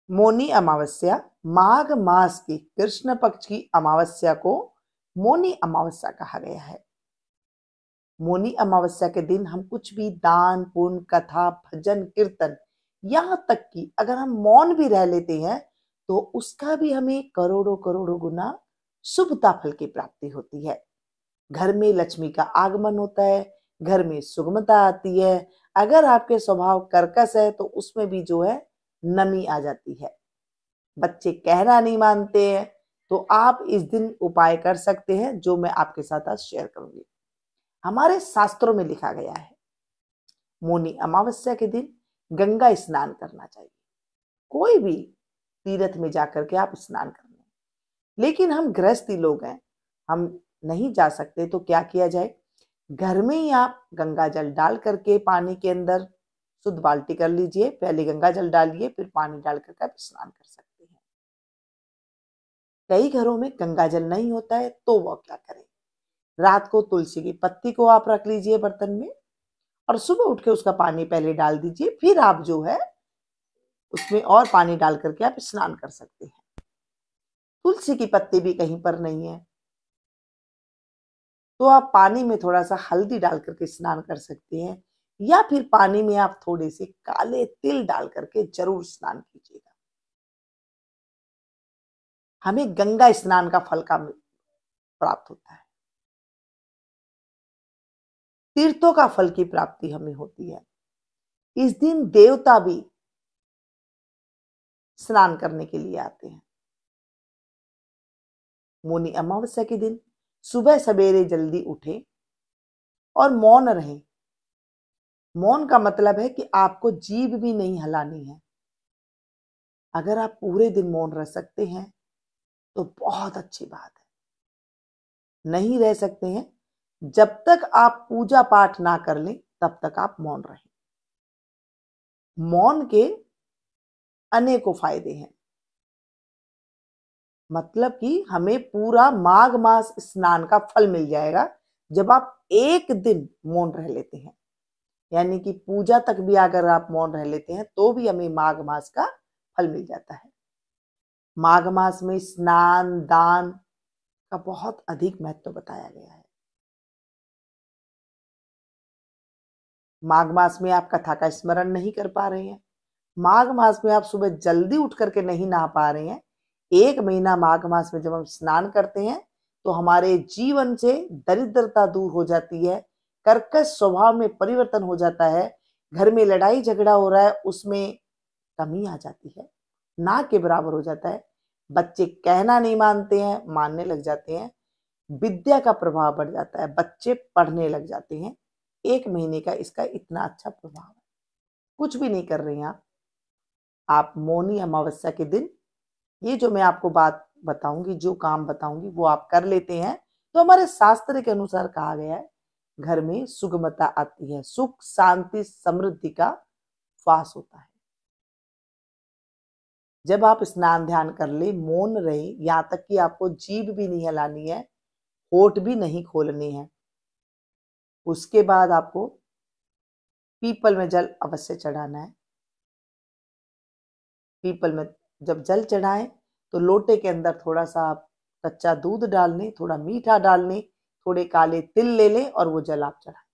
मौनी अमावस्या माघ मास की कृष्ण पक्ष की अमावस्या को मौनी अमावस्या कहा गया है। मौनी अमावस्या के दिन हम कुछ भी दान पुण्य कथा भजन कीर्तन यहाँ तक कि अगर हम मौन भी रह लेते हैं तो उसका भी हमें करोड़ों करोड़ों गुना शुभता फल की प्राप्ति होती है। घर में लक्ष्मी का आगमन होता है, घर में सुगमता आती है। अगर आपके स्वभाव कर्कश है तो उसमें भी जो है नमी आ जाती है। बच्चे कहना नहीं मानते हैं तो आप इस दिन उपाय कर सकते हैं जो मैं आपके साथ आज शेयर करूंगी। हमारे शास्त्रों में लिखा गया है मौनी अमावस्या के दिन गंगा स्नान करना चाहिए। कोई भी तीर्थ में जाकर के आप स्नान कर लें, लेकिन हम गृहस्थी लोग हैं, हम नहीं जा सकते तो क्या किया जाए, घर में ही आप गंगा जल डाल करके पानी के अंदर शुद्ध बाल्टी कर लीजिए, पहले गंगा जल डालिए फिर पानी डाल करके आप स्नान कर सकते हैं। कई घरों में गंगा जल नहीं होता है तो वह क्या करें, रात को तुलसी की पत्ती को आप रख लीजिए बर्तन में और सुबह उठ के उसका पानी पहले डाल दीजिए, फिर आप जो है उसमें और पानी डाल करके आप स्नान कर सकते हैं। तुलसी की पत्ती भी कहीं पर नहीं है तो आप पानी में थोड़ा सा हल्दी डाल करके स्नान कर सकते हैं, या फिर पानी में आप थोड़े से काले तिल डाल करके जरूर स्नान कीजिएगा। हमें गंगा स्नान का फल का प्राप्त होता है, तीर्थों का फल की प्राप्ति हमें होती है। इस दिन देवता भी स्नान करने के लिए आते हैं। मौनी अमावस्या के दिन सुबह सवेरे जल्दी उठें और मौन रहें। मौन का मतलब है कि आपको जीभ भी नहीं हिलानी है। अगर आप पूरे दिन मौन रह सकते हैं तो बहुत अच्छी बात है। नहीं रह सकते हैं, जब तक आप पूजा पाठ ना कर लें तब तक आप मौन रहें। मौन के अनेकों फायदे हैं, मतलब कि हमें पूरा माघ मास स्नान का फल मिल जाएगा जब आप एक दिन मौन रह लेते हैं। यानी कि पूजा तक भी अगर आप मौन रह लेते हैं तो भी हमें माघ मास का फल मिल जाता है। माघ मास में स्नान दान का बहुत अधिक महत्व बताया गया है। माघ मास में आप कथा का स्मरण नहीं कर पा रहे हैं, माघ मास में आप सुबह जल्दी उठ करके नहीं नहा पा रहे हैं, एक महीना माघ मास में जब हम स्नान करते हैं तो हमारे जीवन से दरिद्रता दूर हो जाती है, कर्कश स्वभाव में परिवर्तन हो जाता है, घर में लड़ाई झगड़ा हो रहा है उसमें कमी आ जाती है, ना के बराबर हो जाता है। बच्चे कहना नहीं मानते हैं, मानने लग जाते हैं, विद्या का प्रभाव बढ़ जाता है, बच्चे पढ़ने लग जाते हैं। एक महीने का इसका इतना अच्छा प्रभाव है। कुछ भी नहीं कर रहे हैं आप मौनी अमावस्या के दिन ये जो मैं आपको बात बताऊंगी, जो काम बताऊंगी वो आप कर लेते हैं तो हमारे शास्त्र के अनुसार कहा गया है घर में सुगमता आती है, सुख शांति समृद्धि का वास होता है। जब आप स्नान ध्यान कर ले, मौन रहे, यहाँ तक कि आपको जीभ भी नहीं हिलानी है, होठ भी नहीं खोलनी है, उसके बाद आपको पीपल में जल अवश्य चढ़ाना है। पीपल में जब जल चढ़ाएं तो लोटे के अंदर थोड़ा सा आप कच्चा दूध डाल लें, थोड़ा मीठा डाल लें, थोड़े काले तिल ले लें और वो जल आप चढ़ाएं,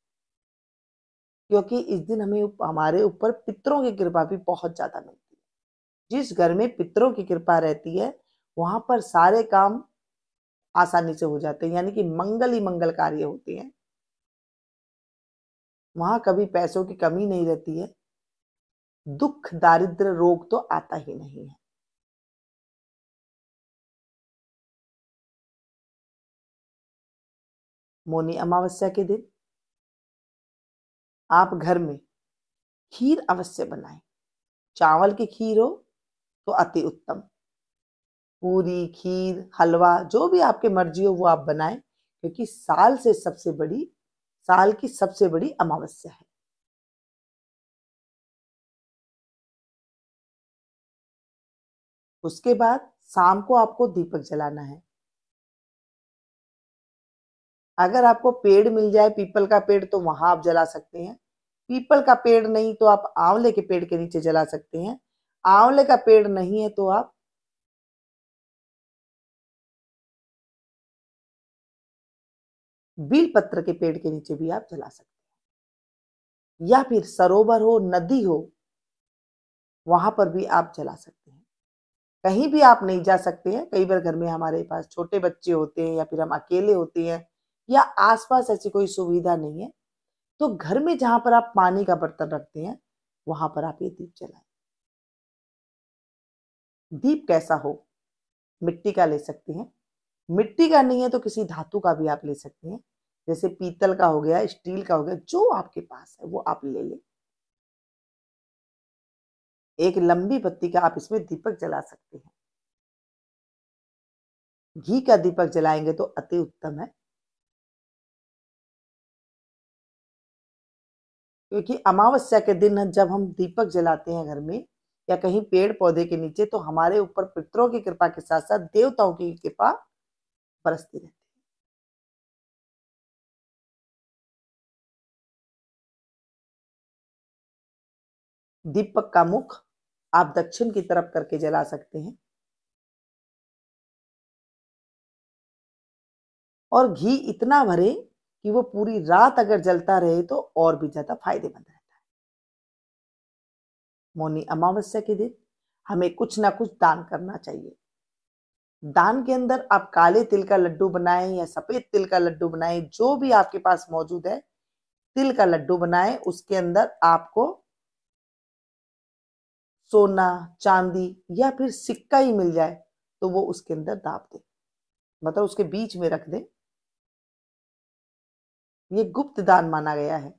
क्योंकि इस दिन हमें हमारे ऊपर पितरों की कृपा भी बहुत ज्यादा मिलती है। जिस घर में पितरों की कृपा रहती है वहां पर सारे काम आसानी से हो जाते हैं, यानी कि मंगल ही मंगल कार्य होते हैं। वहां कभी पैसों की कमी नहीं रहती है, दुख दारिद्र रोग तो आता ही नहीं है। मौनी अमावस्या के दिन आप घर में खीर अवश्य बनाएं। चावल की खीर हो तो अति उत्तम, पूरी खीर हलवा जो भी आपके मर्जी हो वो आप बनाएं, क्योंकि साल की सबसे बड़ी अमावस्या है। उसके बाद शाम को आपको दीपक जलाना है। अगर आपको पेड़ मिल जाए पीपल का पेड़ तो वहां आप जला सकते हैं, पीपल का पेड़ नहीं तो आप आंवले के पेड़ के नीचे जला सकते हैं। आंवले का पेड़ नहीं है तो आप बील पत्र के पेड़ के नीचे भी आप जला सकते हैं, या फिर सरोवर हो, नदी हो, वहां पर भी आप जला सकते हैं। कहीं भी आप नहीं जा सकते हैं, कई बार घर में हमारे पास छोटे बच्चे होते हैं या फिर हम अकेले होते हैं या आसपास ऐसी कोई सुविधा नहीं है, तो घर में जहां पर आप पानी का बर्तन रखते हैं वहां पर आप ये दीप जलाएं। दीप कैसा हो? मिट्टी का ले सकते हैं, मिट्टी का नहीं है तो किसी धातु का भी आप ले सकते हैं, जैसे पीतल का हो गया, स्टील का हो गया, जो आपके पास है वो आप ले लें। एक लंबी बत्ती का आप इसमें दीपक जला सकते हैं। घी का दीपक जलाएंगे तो अति उत्तम है, क्योंकि अमावस्या के दिन जब हम दीपक जलाते हैं घर में या कहीं पेड़ पौधे के नीचे, तो हमारे ऊपर पितरों की कृपा के साथ साथ देवताओं की कृपा बरसती रहती है। दीपक का मुख आप दक्षिण की तरफ करके जला सकते हैं, और घी इतना भरे कि वो पूरी रात अगर जलता रहे तो और भी ज्यादा फायदेमंद रहता है। मौनी अमावस्या के दिन हमें कुछ ना कुछ दान करना चाहिए। दान के अंदर आप काले तिल का लड्डू बनाएं या सफेद तिल का लड्डू बनाएं, जो भी आपके पास मौजूद है, तिल का लड्डू बनाएं। उसके अंदर आपको सोना, चांदी या फिर सिक्का ही मिल जाए तो वो उसके अंदर दाब दे, मतलब उसके बीच में रख दे। ये गुप्त दान माना गया है।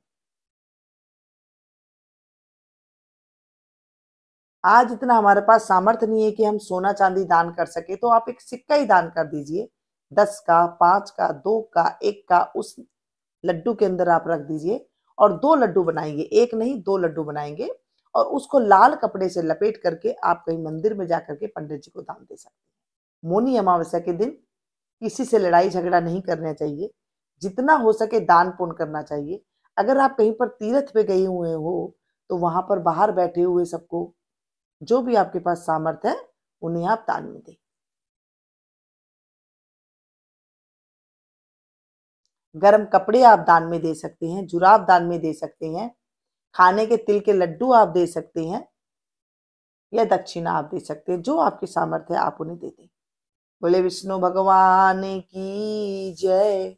आज इतना हमारे पास सामर्थ्य नहीं है कि हम सोना चांदी दान कर सके, तो आप एक सिक्का ही दान कर दीजिए। 10 का, 5 का, 2 का, 1 का, उस लड्डू के अंदर आप रख दीजिए और 2 लड्डू बनाएंगे, एक नहीं 2 लड्डू बनाएंगे, और उसको लाल कपड़े से लपेट करके आप कहीं मंदिर में जाकर के पंडित जी को दान दे सकते हैं। मौनी अमावस्या के दिन किसी से लड़ाई झगड़ा नहीं करना चाहिए, जितना हो सके दान पुण्य करना चाहिए। अगर आप कहीं पर तीर्थ पे गए हुए हो तो वहां पर बाहर बैठे हुए सबको, जो भी आपके पास सामर्थ्य है, उन्हें आप दान में दें। गर्म कपड़े आप दान में दे सकते हैं, जुराब दान में दे सकते हैं, खाने के तिल के लड्डू आप दे सकते हैं, या दक्षिणा आप दे सकते हैं। जो आपके सामर्थ्य है आप उन्हें दे दें। बोले विष्णु भगवान की जय।